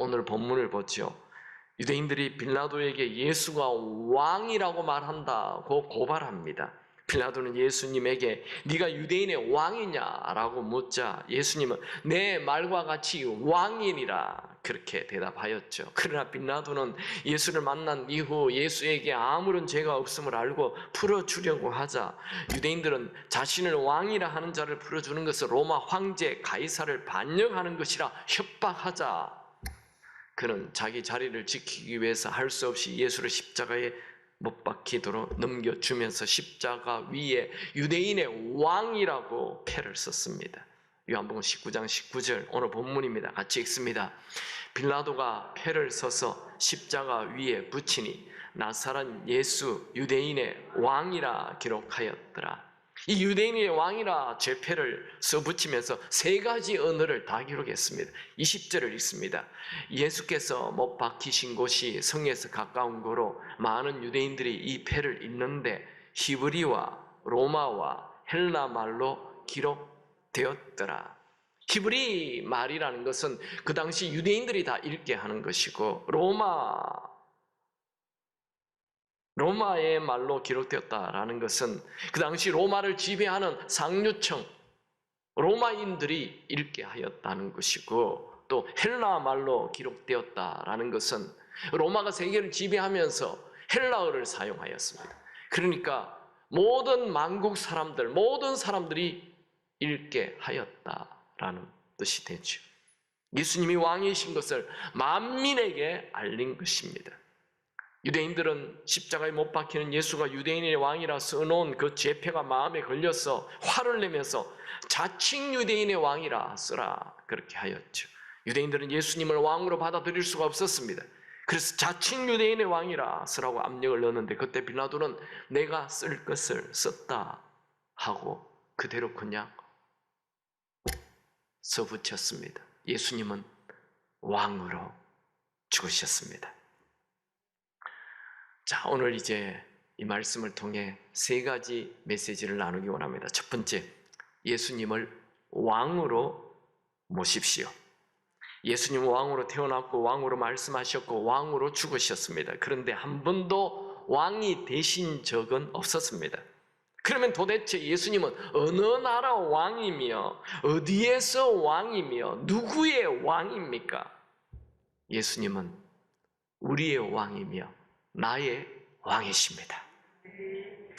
오늘 본문을 보죠. 유대인들이 빌라도에게 예수가 왕이라고 말한다고 고발합니다. 빌라도는 예수님에게 네가 유대인의 왕이냐라고 묻자 예수님은 내 말과 같이 왕이니라 그렇게 대답하였죠. 그러나 빌라도는 예수를 만난 이후 예수에게 아무런 죄가 없음을 알고 풀어주려고 하자 유대인들은 자신을 왕이라 하는 자를 풀어주는 것은 로마 황제 가이사를 반역하는 것이라 협박하자 그는 자기 자리를 지키기 위해서 할 수 없이 예수를 십자가에 못 박히도록 넘겨주면서 십자가 위에 유대인의 왕이라고 패를 썼습니다. 요한복음 19장 19절 오늘 본문입니다. 같이 읽습니다. 빌라도가 패를 써서 십자가 위에 붙이니 나사렛 예수 유대인의 왕이라 기록하였더라. 이 유대인의 왕이라 죄패를 써붙이면서 세 가지 언어를 다 기록했습니다. 20절을 읽습니다. 예수께서 못 박히신 곳이 성에서 가까운 거로 많은 유대인들이 이 패를 읽는데 히브리와 로마와 헬라 말로 기록되었더라. 히브리 말이라는 것은 그 당시 유대인들이 다 읽게 하는 것이고 로마의 말로 기록되었다라는 것은 그 당시 로마를 지배하는 상류층 로마인들이 읽게 하였다는 것이고 또 헬라 말로 기록되었다라는 것은 로마가 세계를 지배하면서 헬라어를 사용하였습니다. 그러니까 모든 만국 사람들, 모든 사람들이 읽게 하였다라는 뜻이 되죠. 예수님이 왕이신 것을 만민에게 알린 것입니다. 유대인들은 십자가에 못 박히는 예수가 유대인의 왕이라 써놓은 그 죄패가 마음에 걸려서 화를 내면서 자칭 유대인의 왕이라 쓰라 그렇게 하였죠. 유대인들은 예수님을 왕으로 받아들일 수가 없었습니다. 그래서 자칭 유대인의 왕이라 쓰라고 압력을 넣었는데 그때 빌라도는 내가 쓸 것을 썼다 하고 그대로 그냥 써붙였습니다. 예수님은 왕으로 죽으셨습니다. 자, 오늘 이제 이 말씀을 통해 세 가지 메시지를 나누기 원합니다. 첫 번째, 예수님을 왕으로 모십시오. 예수님은 왕으로 태어났고 왕으로 말씀하셨고 왕으로 죽으셨습니다. 그런데 한 번도 왕이 되신 적은 없었습니다. 그러면 도대체 예수님은 어느 나라 왕이며 어디에서 왕이며 누구의 왕입니까? 예수님은 우리의 왕이며 나의 왕이십니다.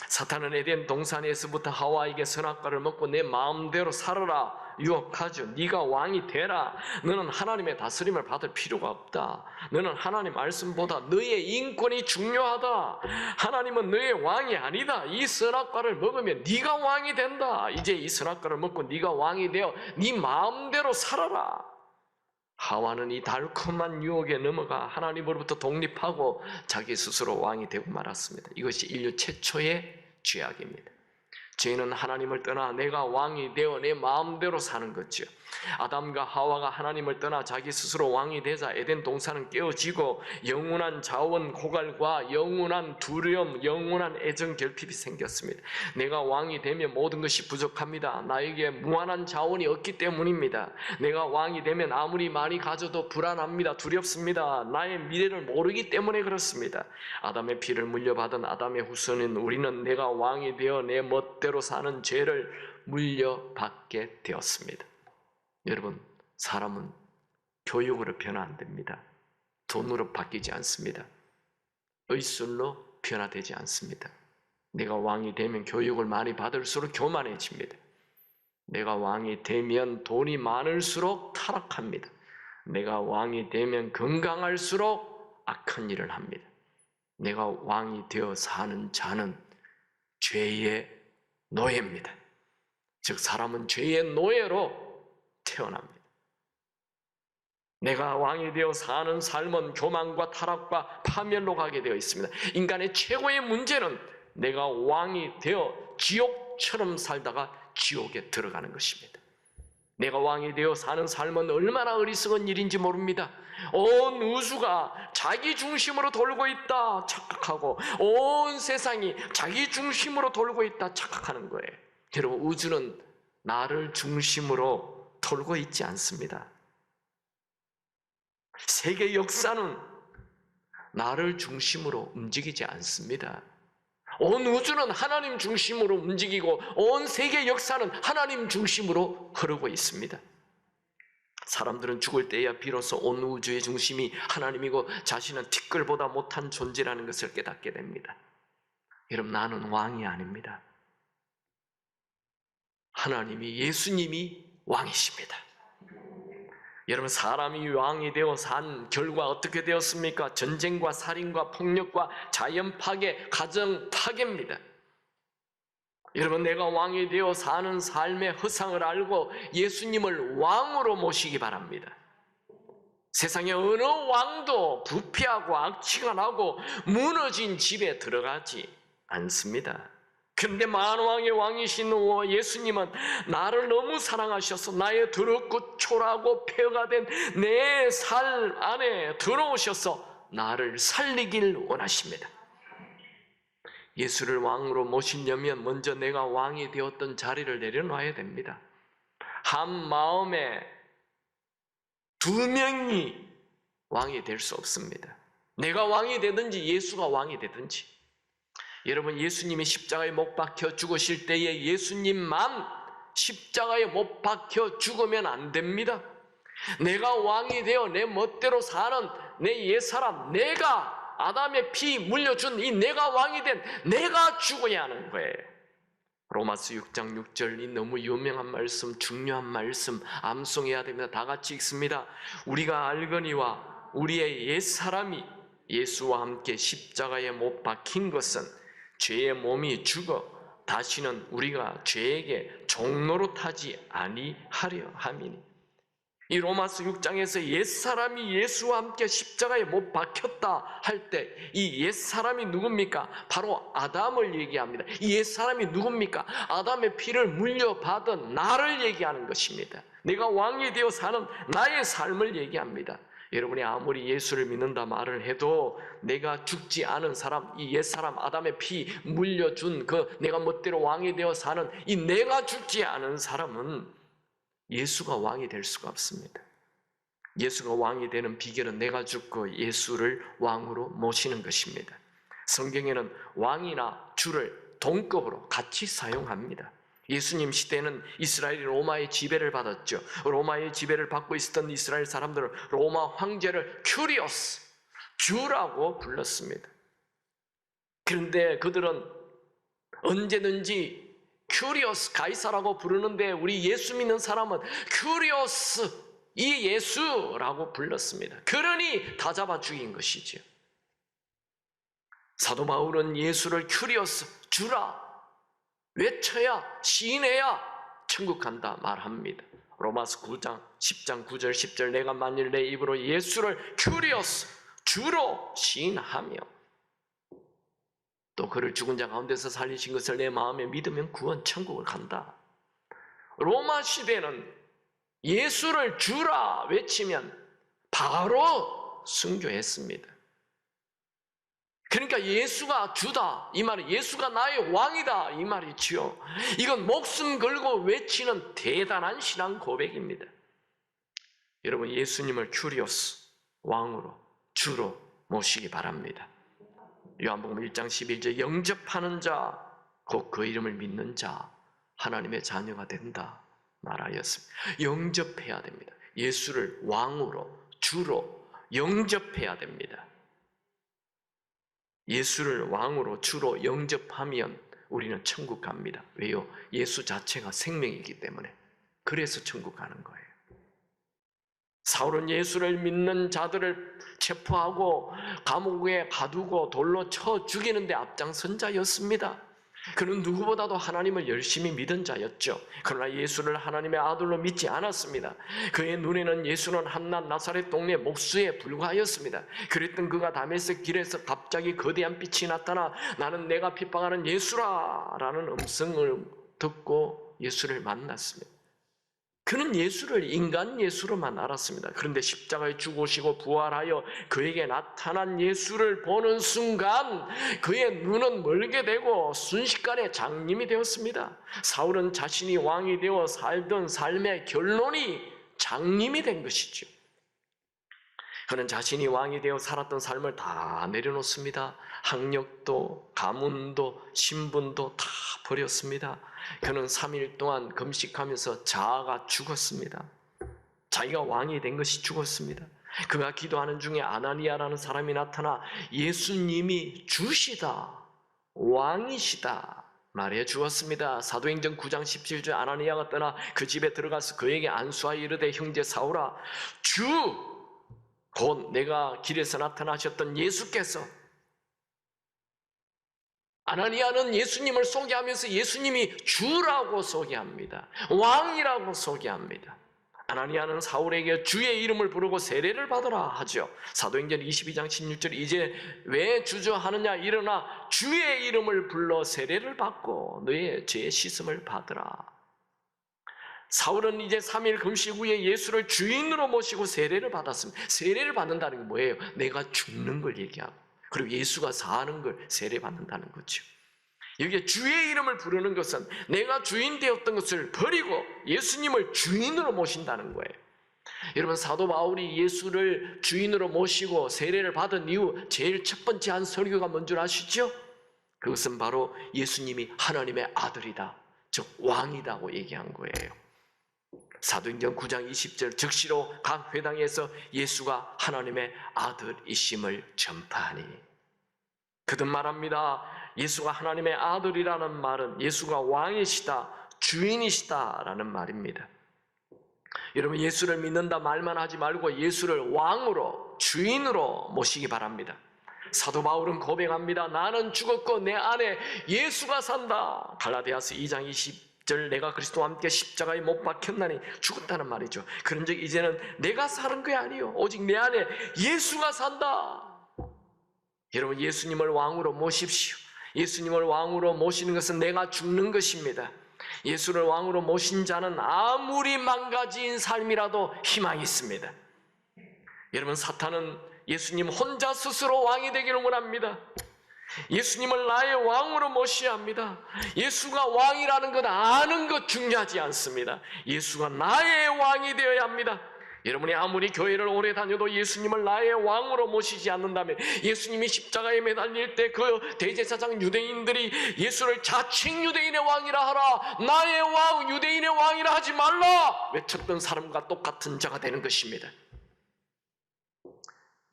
사탄은 에덴 동산에서부터 하와에게 선악과를 먹고 내 마음대로 살아라 유혹하죠. 네가 왕이 되라. 너는 하나님의 다스림을 받을 필요가 없다. 너는 하나님 말씀보다 너의 인권이 중요하다. 하나님은 너의 왕이 아니다. 이 선악과를 먹으면 네가 왕이 된다. 이제 이 선악과를 먹고 네가 왕이 되어 네 마음대로 살아라. 하와는 이 달콤한 유혹에 넘어가 하나님으로부터 독립하고 자기 스스로 왕이 되고 말았습니다. 이것이 인류 최초의 죄악입니다. 죄는 하나님을 떠나 내가 왕이 되어 내 마음대로 사는 거죠. 아담과 하와가 하나님을 떠나 자기 스스로 왕이 되자 에덴 동산은 깨어지고 영원한 자원 고갈과 영원한 두려움, 영원한 애정 결핍이 생겼습니다. 내가 왕이 되면 모든 것이 부족합니다. 나에게 무한한 자원이 없기 때문입니다. 내가 왕이 되면 아무리 많이 가져도 불안합니다. 두렵습니다. 나의 미래를 모르기 때문에 그렇습니다. 아담의 피를 물려받은 아담의 후손인 우리는 내가 왕이 되어 내 멋대로 사는 죄를 물려받게 되었습니다. 여러분, 사람은 교육으로 변화 안 됩니다. 돈으로 바뀌지 않습니다. 의술로 변화되지 않습니다. 내가 왕이 되면 교육을 많이 받을수록 교만해집니다. 내가 왕이 되면 돈이 많을수록 타락합니다. 내가 왕이 되면 건강할수록 악한 일을 합니다. 내가 왕이 되어 사는 자는 죄의 노예입니다. 즉 사람은 죄의 노예로 태어납니다. 내가 왕이 되어 사는 삶은 교만과 타락과 파멸로 가게 되어 있습니다. 인간의 최고의 문제는 내가 왕이 되어 지옥처럼 살다가 지옥에 들어가는 것입니다. 내가 왕이 되어 사는 삶은 얼마나 어리석은 일인지 모릅니다. 온 우주가 자기 중심으로 돌고 있다 착각하고 온 세상이 자기 중심으로 돌고 있다 착각하는 거예요. 여러분, 우주는 나를 중심으로 돌고 있지 않습니다. 세계 역사는 나를 중심으로 움직이지 않습니다. 온 우주는 하나님 중심으로 움직이고 온 세계 역사는 하나님 중심으로 흐르고 있습니다. 사람들은 죽을 때야 비로소 온 우주의 중심이 하나님이고 자신은 티끌보다 못한 존재라는 것을 깨닫게 됩니다. 여러분, 나는 왕이 아닙니다. 하나님이, 예수님이 왕이십니다. 여러분, 사람이 왕이 되어 산 결과 어떻게 되었습니까? 전쟁과 살인과 폭력과 자연 파괴, 가정 파괴입니다. 여러분, 내가 왕이 되어 사는 삶의 허상을 알고 예수님을 왕으로 모시기 바랍니다. 세상에 어느 왕도 부패하고 악취가 나고 무너진 집에 들어가지 않습니다. 그런데 만왕의 왕이신 예수님은 나를 너무 사랑하셔서 나의 더럽고 초라하고 폐허가 된 내 삶 안에 들어오셔서 나를 살리길 원하십니다. 예수를 왕으로 모시려면 먼저 내가 왕이 되었던 자리를 내려놔야 됩니다. 한 마음에 두 명이 왕이 될 수 없습니다. 내가 왕이 되든지 예수가 왕이 되든지. 여러분, 예수님이 십자가에 못 박혀 죽으실 때에 예수님만 십자가에 못 박혀 죽으면 안 됩니다. 내가 왕이 되어 내 멋대로 사는 내 옛사람, 내가 아담의 피 물려준 이 내가 왕이 된 내가 죽어야 하는 거예요. 로마서 6장 6절, 이 너무 유명한 말씀, 중요한 말씀 암송해야 됩니다. 다 같이 읽습니다. 우리가 알거니와 우리의 옛사람이 예수와 함께 십자가에 못 박힌 것은 죄의 몸이 죽어 다시는 우리가 죄에게 종노릇하지 아니하려 함이니. 이 로마서 6장에서 옛사람이 예수와 함께 십자가에 못 박혔다 할 때 이 옛사람이 누굽니까? 바로 아담을 얘기합니다. 이 옛사람이 누굽니까? 아담의 피를 물려받은 나를 얘기하는 것입니다. 내가 왕이 되어 사는 나의 삶을 얘기합니다. 여러분이 아무리 예수를 믿는다 말을 해도 내가 죽지 않은 사람, 이 옛사람 아담의 피 물려준 그 내가 멋대로 왕이 되어 사는 이 내가 죽지 않은 사람은 예수가 왕이 될 수가 없습니다. 예수가 왕이 되는 비결은 내가 죽고 예수를 왕으로 모시는 것입니다. 성경에는 왕이나 주를 동급으로 같이 사용합니다. 예수님 시대에는 이스라엘이 로마의 지배를 받았죠. 로마의 지배를 받고 있었던 이스라엘 사람들은 로마 황제를 큐리오스, 주라고 불렀습니다. 그런데 그들은 언제든지 큐리오스 가이사라고 부르는데 우리 예수 믿는 사람은 큐리오스 이 예수라고 불렀습니다. 그러니 다 잡아 죽인 것이죠. 사도 바울은 예수를 큐리오스 주라 외쳐야 시인해야 천국 간다 말합니다. 로마서 9장 10장 9절 10절 내가 만일 내 입으로 예수를 큐리오스 주로 시인하며 또 그를 죽은 자 가운데서 살리신 것을 내 마음에 믿으면 구원 천국을 간다. 로마 시대는 예수를 주라 외치면 바로 순교했습니다. 그러니까 예수가 주다 이 말은 예수가 나의 왕이다 이 말이지요. 이건 목숨 걸고 외치는 대단한 신앙 고백입니다. 여러분, 예수님을 큐리오스 왕으로 주로 모시기 바랍니다. 요한복음 1장 11절 영접하는 자 곧 그 이름을 믿는 자 하나님의 자녀가 된다 말하였습니다. 영접해야 됩니다. 예수를 왕으로 주로 영접해야 됩니다. 예수를 왕으로 주로 영접하면 우리는 천국 갑니다. 왜요? 예수 자체가 생명이기 때문에. 그래서 천국 가는 거예요. 사울은 예수를 믿는 자들을 체포하고 감옥에 가두고 돌로 쳐 죽이는데 앞장선 자였습니다. 그는 누구보다도 하나님을 열심히 믿은 자였죠. 그러나 예수를 하나님의 아들로 믿지 않았습니다. 그의 눈에는 예수는 한낱 나사렛 동네 목수에 불과하였습니다. 그랬던 그가 다메섹 길에서 갑자기 거대한 빛이 나타나 나는 내가 핍박하는 예수라 라는 음성을 듣고 예수를 만났습니다. 그는 예수를 인간 예수로만 알았습니다. 그런데 십자가에 죽으시고 부활하여 그에게 나타난 예수를 보는 순간 그의 눈은 멀게 되고 순식간에 장님이 되었습니다. 사울은 자신이 왕이 되어 살던 삶의 결론이 장님이 된 것이죠. 그는 자신이 왕이 되어 살았던 삶을 다 내려놓습니다. 학력도 가문도 신분도 다 버렸습니다. 그는 3일 동안 금식하면서 자아가 죽었습니다. 자기가 왕이 된 것이 죽었습니다. 그가 기도하는 중에 아나니아라는 사람이 나타나 예수님이 주시다, 왕이시다 말해 주었습니다. 사도행전 9장 17절 아나니아가 떠나 그 집에 들어가서 그에게 안수하여 이르되 형제 사울아, 주 곧 내가 길에서 나타나셨던 예수께서, 아나니아는 예수님을 소개하면서 예수님이 주라고 소개합니다. 왕이라고 소개합니다. 아나니아는 사울에게 주의 이름을 부르고 세례를 받으라 하죠. 사도행전 22장 16절 이제 왜 주저하느냐, 일어나 주의 이름을 불러 세례를 받고 너의 죄 씻음을 받으라. 사울은 이제 3일 금식 후에 예수를 주인으로 모시고 세례를 받았습니다. 세례를 받는다는 게 뭐예요? 내가 죽는 걸 얘기하고, 그리고 예수가 사는 걸 세례 받는다는 거죠. 여기에 주의 이름을 부르는 것은 내가 주인 되었던 것을 버리고 예수님을 주인으로 모신다는 거예요. 여러분, 사도 바울이 예수를 주인으로 모시고 세례를 받은 이후 제일 첫 번째 한 설교가 뭔 줄 아시죠? 그것은 바로 예수님이 하나님의 아들이다, 즉 왕이다고 얘기한 거예요. 사도행전 9장 20절 즉시로 각 회당에서 예수가 하나님의 아들이심을 전파하니, 그들 말합니다. 예수가 하나님의 아들이라는 말은 예수가 왕이시다, 주인이시다라는 말입니다. 여러분, 예수를 믿는다 말만 하지 말고 예수를 왕으로, 주인으로 모시기 바랍니다. 사도 바울은 고백합니다. 나는 죽었고 내 안에 예수가 산다. 갈라디아서 2장 20절 내가 그리스도와 함께 십자가에 못 박혔나니 죽었다는 말이죠. 그런즉 이제는 내가 사는 게 아니요 오직 내 안에 예수가 산다. 여러분, 예수님을 왕으로 모십시오. 예수님을 왕으로 모시는 것은 내가 죽는 것입니다. 예수를 왕으로 모신 자는 아무리 망가진 삶이라도 희망이 있습니다. 여러분, 사탄은 예수님 혼자 스스로 왕이 되기를 원합니다. 예수님을 나의 왕으로 모셔야 합니다. 예수가 왕이라는 것 아는 것 중요하지 않습니다. 예수가 나의 왕이 되어야 합니다. 여러분이 아무리 교회를 오래 다녀도 예수님을 나의 왕으로 모시지 않는다면, 예수님이 십자가에 매달릴 때 그 대제사장 유대인들이 예수를 자칭 유대인의 왕이라 하라, 나의 왕, 유대인의 왕이라 하지 말라 외쳤던 사람과 똑같은 자가 되는 것입니다.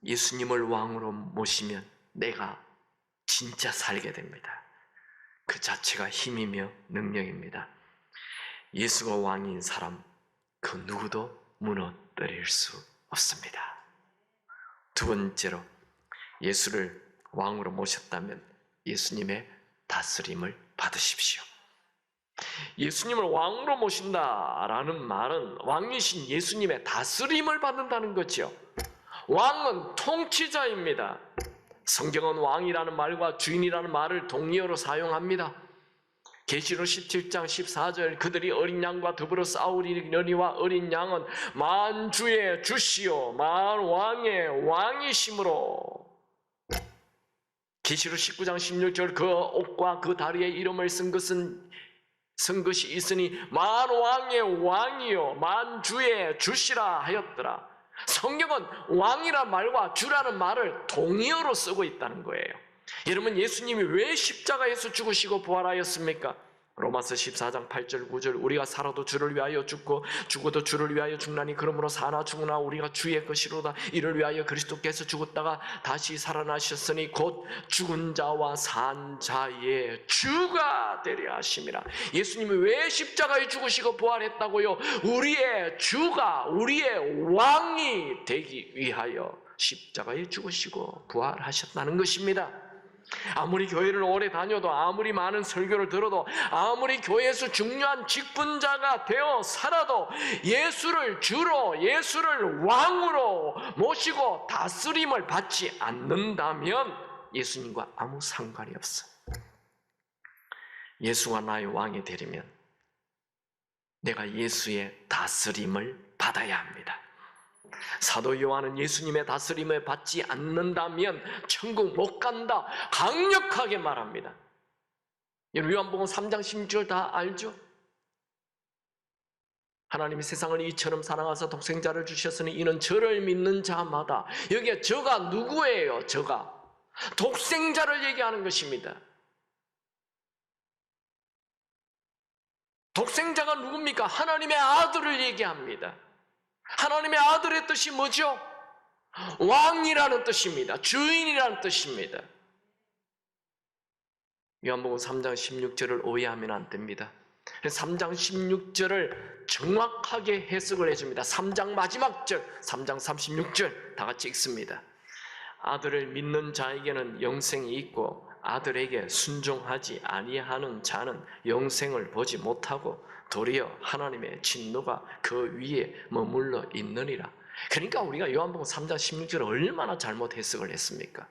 예수님을 왕으로 모시면 내가 진짜 살게 됩니다. 그 자체가 힘이며 능력입니다. 예수가 왕인 사람 그 누구도 무너뜨릴 수 없습니다. 두 번째로, 예수를 왕으로 모셨다면 예수님의 다스림을 받으십시오. 예수님을 왕으로 모신다라는 말은 왕이신 예수님의 다스림을 받는다는 거죠. 왕은 통치자입니다. 성경은 왕이라는 말과 주인이라는 말을 동의어로 사용합니다. 계시록 17장 14절 그들이 어린 양과 더불어 싸우리려니와 어린 양은 만주의 주시오 만왕의 왕이시므로. 계시록 19장 16절 그 옷과 그 다리에 이름을 쓴 것이 있으니 만왕의 왕이요 만주의 주시라 하였더라. 성경은 왕이란 말과 주라는 말을 동의어로 쓰고 있다는 거예요. 여러분, 예수님이 왜 십자가에서 죽으시고 부활하였습니까? 로마서 14장 8절 9절 우리가 살아도 주를 위하여 죽고 죽어도 주를 위하여 죽나니 그러므로 사나 죽으나 우리가 주의 것이로다. 이를 위하여 그리스도께서 죽었다가 다시 살아나셨으니 곧 죽은 자와 산 자의 주가 되려 하심이라. 예수님이 왜 십자가에 죽으시고 부활했다고요? 우리의 주가, 우리의 왕이 되기 위하여 십자가에 죽으시고 부활하셨다는 것입니다. 아무리 교회를 오래 다녀도, 아무리 많은 설교를 들어도, 아무리 교회에서 중요한 직분자가 되어 살아도 예수를 주로, 예수를 왕으로 모시고 다스림을 받지 않는다면 예수님과 아무 상관이 없어요. 예수가 나의 왕이 되려면 내가 예수의 다스림을 받아야 합니다. 사도 요한은 예수님의 다스림을 받지 않는다면 천국 못 간다 강력하게 말합니다. 요한복음 3장 16절 다 알죠? 하나님이 세상을 이처럼 사랑하사 독생자를 주셨으니 이는 저를 믿는 자마다. 여기에 저가 누구예요? 저가 독생자를 얘기하는 것입니다. 독생자가 누굽니까? 하나님의 아들을 얘기합니다. 하나님의 아들의 뜻이 뭐죠? 왕이라는 뜻입니다. 주인이라는 뜻입니다. 요한복음 3장 16절을 오해하면 안 됩니다. 3장 16절을 정확하게 해석을 해줍니다. 3장 마지막 절, 3장 36절 다 같이 읽습니다. 아들을 믿는 자에게는 영생이 있고 아들에게 순종하지 아니하는 자는 영생을 보지 못하고 도리어 하나님의 진노가 그 위에 머물러 있느니라. 그러니까 우리가 요한복음 3장 16절을 얼마나 잘못 해석을 했습니까?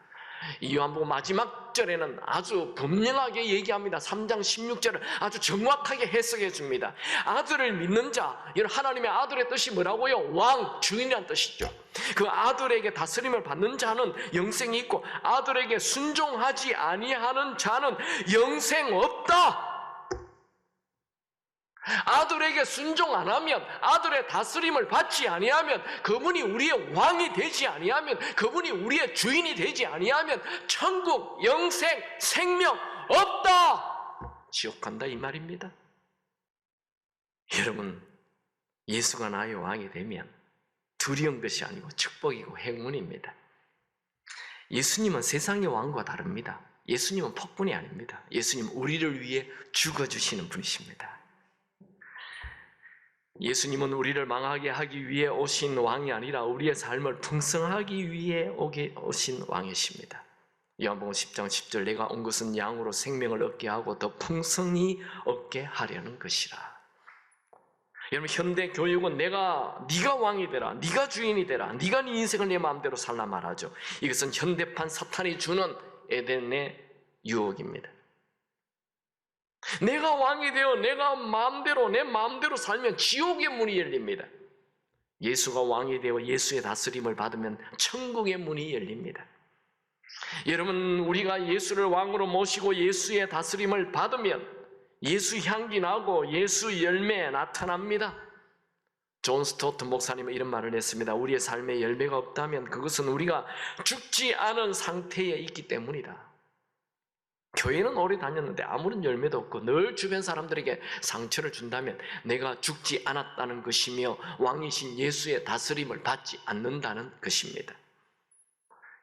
이 요한복음 마지막 절에는 아주 분명하게 얘기합니다. 3장 16절을 아주 정확하게 해석해 줍니다. 아들을 믿는 자, 이런 하나님의 아들의 뜻이 뭐라고요? 왕, 주인이란 뜻이죠. 그 아들에게 다스림을 받는 자는 영생이 있고 아들에게 순종하지 아니하는 자는 영생 없다. 아들에게 순종 안 하면, 아들의 다스림을 받지 아니하면, 그분이 우리의 왕이 되지 아니하면, 그분이 우리의 주인이 되지 아니하면 천국, 영생, 생명 없다. 지옥 간다 이 말입니다. 여러분, 예수가 나의 왕이 되면 두려운 것이 아니고 축복이고 행운입니다. 예수님은 세상의 왕과 다릅니다. 예수님은 폭군이 아닙니다. 예수님은 우리를 위해 죽어주시는 분이십니다. 예수님은 우리를 망하게 하기 위해 오신 왕이 아니라 우리의 삶을 풍성하기 위해 오신 왕이십니다. 요한복음 10장 10절 내가 온 것은 양으로 생명을 얻게 하고 더 풍성히 얻게 하려는 것이라. 여러분, 현대 교육은 네가 왕이 되라, 네가 주인이 되라, 네가 네 인생을 내 마음대로 살라 말하죠. 이것은 현대판 사탄이 주는 에덴의 유혹입니다. 내가 왕이 되어 내가 내 마음대로 살면 지옥의 문이 열립니다. 예수가 왕이 되어 예수의 다스림을 받으면 천국의 문이 열립니다. 여러분, 우리가 예수를 왕으로 모시고 예수의 다스림을 받으면 예수 향기 나고 예수 열매 나타납니다. 존 스토트 목사님은 이런 말을 했습니다. 우리의 삶에 열매가 없다면 그것은 우리가 죽지 않은 상태에 있기 때문이다. 교회는 오래 다녔는데 아무런 열매도 없고 늘 주변 사람들에게 상처를 준다면 내가 죽지 않았다는 것이며 왕이신 예수의 다스림을 받지 않는다는 것입니다.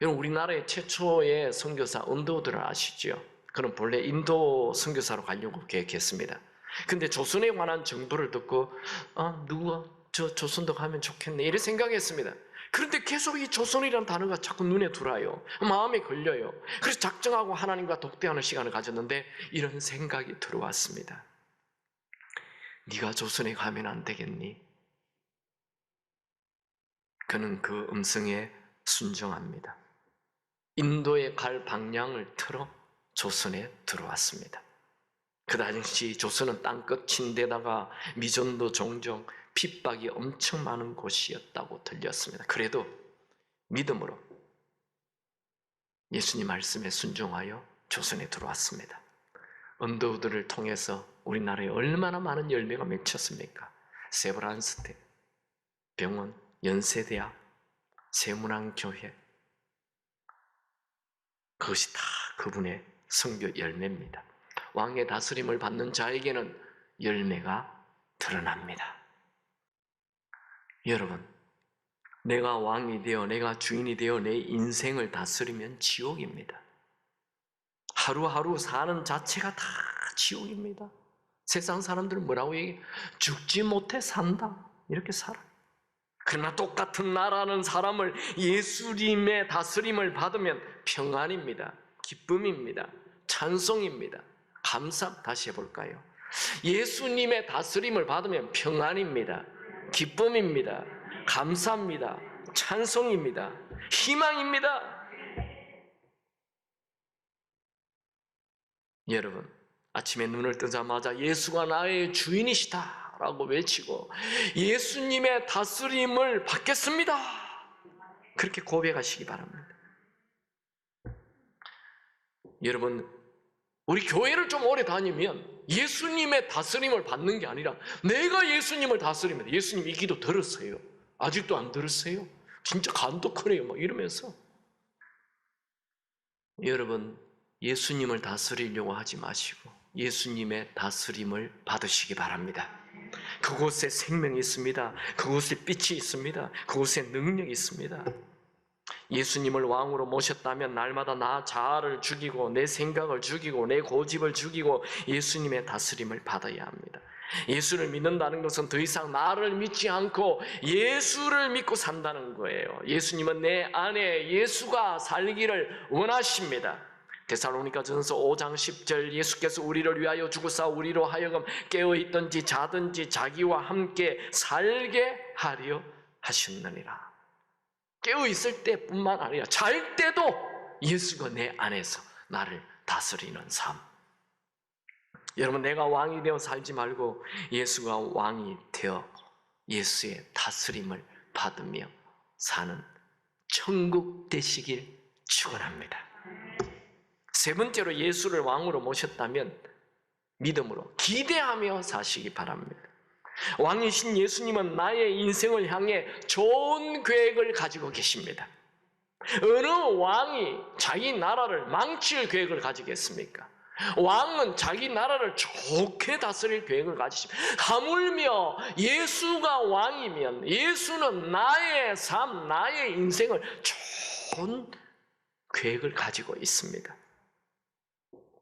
여러분, 우리나라의 최초의 선교사 언더우드를 아시죠? 그는 본래 인도 선교사로 가려고 계획했습니다. 근데 조선에 관한 정보를 듣고 누가 저 조선도 가면 좋겠네 이렇게 생각했습니다. 그런데 계속 이 조선이라는 단어가 자꾸 눈에 들어와요. 마음에 걸려요. 그래서 작정하고 하나님과 독대하는 시간을 가졌는데 이런 생각이 들어왔습니다. 네가 조선에 가면 안 되겠니? 그는 그 음성에 순종합니다. 인도에 갈 방향을 틀어 조선에 들어왔습니다. 그 당시 조선은 땅끝인데다가 미전도 종종 핍박이 엄청 많은 곳이었다고 들렸습니다. 그래도 믿음으로 예수님 말씀에 순종하여 조선에 들어왔습니다. 언더우드를 통해서 우리나라에 얼마나 많은 열매가 맺혔습니까? 세브란스대, 병원, 연세대학, 세문안교회, 그것이 다 그분의 선교 열매입니다. 왕의 다스림을 받는 자에게는 열매가 드러납니다. 여러분, 내가 왕이 되어 내가 주인이 되어 내 인생을 다스리면 지옥입니다. 하루하루 사는 자체가 다 지옥입니다. 세상 사람들은 뭐라고 얘기해? 죽지 못해 산다 이렇게 살아. 그러나 똑같은 나라는 사람을 예수님의 다스림을 받으면 평안입니다. 기쁨입니다. 찬송입니다. 다시 해볼까요? 예수님의 다스림을 받으면 평안입니다. 기쁨입니다. 감사입니다. 찬송입니다. 희망입니다. 여러분, 아침에 눈을 뜨자마자 예수가 나의 주인이시다 라고 외치고 예수님의 다스림을 받겠습니다. 그렇게 고백하시기 바랍니다. 여러분, 우리 교회를 좀 오래 다니면 예수님의 다스림을 받는 게 아니라 내가 예수님을 다스립니다. 예수님 이 기도 들었어요? 아직도 안 들었어요? 진짜 간도 크네요. 막 이러면서. 여러분, 예수님을 다스리려고 하지 마시고 예수님의 다스림을 받으시기 바랍니다. 그곳에 생명이 있습니다. 그곳에 빛이 있습니다. 그곳에 능력이 있습니다. 예수님을 왕으로 모셨다면 날마다 나 자아를 죽이고 내 생각을 죽이고 내 고집을 죽이고 예수님의 다스림을 받아야 합니다. 예수를 믿는다는 것은 더 이상 나를 믿지 않고 예수를 믿고 산다는 거예요. 예수님은 내 안에 예수가 살기를 원하십니다. 데살로니가전서 5장 10절 예수께서 우리를 위하여 죽으사 우리로 하여금 깨어있든지 자든지 자기와 함께 살게 하려 하셨느니라. 깨어있을 때뿐만 아니라 잘 때도 예수가 내 안에서 나를 다스리는 삶. 여러분, 내가 왕이 되어 살지 말고 예수가 왕이 되어 예수의 다스림을 받으며 사는 천국 되시길 축원합니다. 세 번째로 예수를 왕으로 모셨다면 믿음으로 기대하며 사시기 바랍니다. 왕이신 예수님은 나의 인생을 향해 좋은 계획을 가지고 계십니다. 어느 왕이 자기 나라를 망칠 계획을 가지겠습니까? 왕은 자기 나라를 좋게 다스릴 계획을 가지십니다. 하물며 예수가 왕이면 예수는 나의 삶, 나의 인생을 좋은 계획을 가지고 있습니다.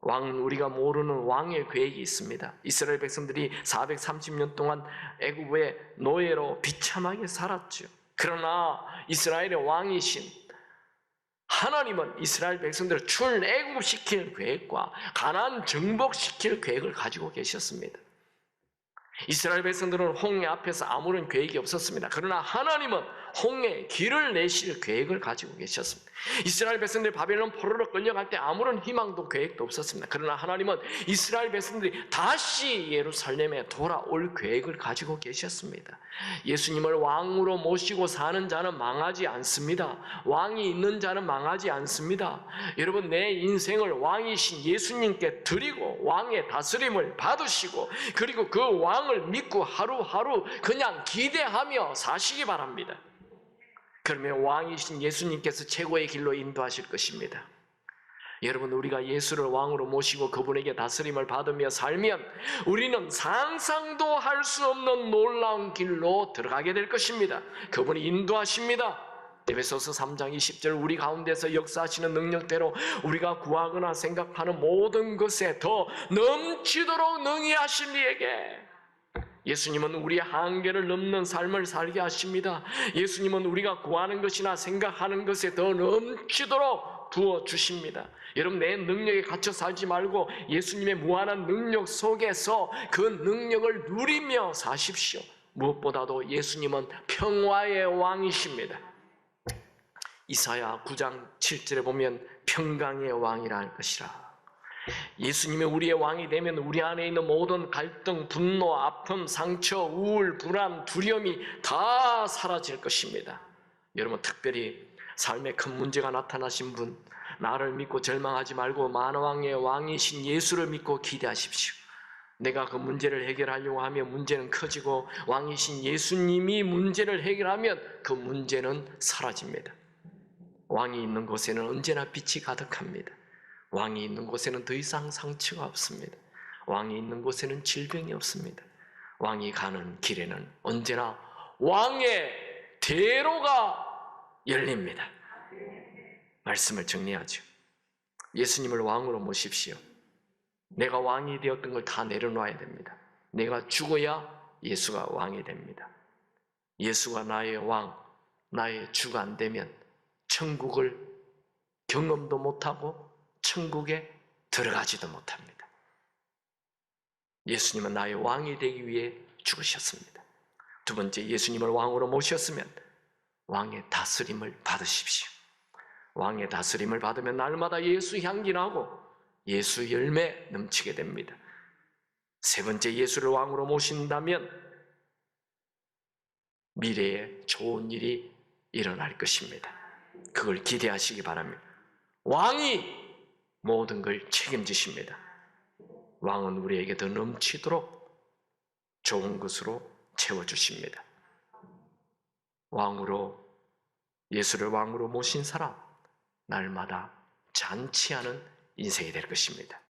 왕은 우리가 모르는 왕의 계획이 있습니다. 이스라엘 백성들이 430년 동안 애굽의 노예로 비참하게 살았죠. 그러나 이스라엘의 왕이신 하나님은 이스라엘 백성들을 출애굽시킬 계획과 가나안 정복시킬 계획을 가지고 계셨습니다. 이스라엘 백성들은 홍해 앞에서 아무런 계획이 없었습니다. 그러나 하나님은 홍해에 길을 내실 계획을 가지고 계셨습니다. 이스라엘 백성들이 바벨론 포로로 끌려갈 때 아무런 희망도 계획도 없었습니다. 그러나 하나님은 이스라엘 백성들이 다시 예루살렘에 돌아올 계획을 가지고 계셨습니다. 예수님을 왕으로 모시고 사는 자는 망하지 않습니다. 왕이 있는 자는 망하지 않습니다. 여러분, 내 인생을 왕이신 예수님께 드리고 왕의 다스림을 받으시고 그리고 그 왕을 믿고 하루하루 그냥 기대하며 사시기 바랍니다. 그러면 왕이신 예수님께서 최고의 길로 인도하실 것입니다. 여러분, 우리가 예수를 왕으로 모시고 그분에게 다스림을 받으며 살면 우리는 상상도 할 수 없는 놀라운 길로 들어가게 될 것입니다. 그분이 인도하십니다. 에베소서 3장 20절 우리 가운데서 역사하시는 능력대로 우리가 구하거나 생각하는 모든 것에 더 넘치도록 능히 하신 이에게 예수님은 우리의 한계를 넘는 삶을 살게 하십니다. 예수님은 우리가 구하는 것이나 생각하는 것에 더 넘치도록 부어주십니다. 여러분, 내 능력에 갇혀 살지 말고 예수님의 무한한 능력 속에서 그 능력을 누리며 사십시오. 무엇보다도 예수님은 평화의 왕이십니다. 이사야 9장 7절에 보면 평강의 왕이라 할 것이라. 예수님이 우리의 왕이 되면 우리 안에 있는 모든 갈등, 분노, 아픔, 상처, 우울, 불안, 두려움이 다 사라질 것입니다. 여러분, 특별히 삶에 큰 문제가 나타나신 분, 나를 믿고 절망하지 말고 만왕의 왕이신 예수를 믿고 기대하십시오. 내가 그 문제를 해결하려고 하면 문제는 커지고 왕이신 예수님이 문제를 해결하면 그 문제는 사라집니다. 왕이 있는 곳에는 언제나 빛이 가득합니다. 왕이 있는 곳에는 더 이상 상처가 없습니다. 왕이 있는 곳에는 질병이 없습니다. 왕이 가는 길에는 언제나 왕의 대로가 열립니다. 말씀을 정리하죠. 예수님을 왕으로 모십시오. 내가 왕이 되었던 걸 다 내려놔야 됩니다. 내가 죽어야 예수가 왕이 됩니다. 예수가 나의 왕, 나의 주가 안 되면 천국을 경험도 못하고 천국에 들어가지도 못합니다. 예수님은 나의 왕이 되기 위해 죽으셨습니다. 두 번째, 예수님을 왕으로 모셨으면 왕의 다스림을 받으십시오. 왕의 다스림을 받으면 날마다 예수 향기 나고 예수 열매 넘치게 됩니다. 세 번째, 예수를 왕으로 모신다면 미래에 좋은 일이 일어날 것입니다. 그걸 기대하시기 바랍니다. 왕이 모든 걸 책임지십니다. 왕은 우리에게 더 넘치도록 좋은 것으로 채워주십니다. 예수를 왕으로 모신 사람, 날마다 잔치하는 인생이 될 것입니다.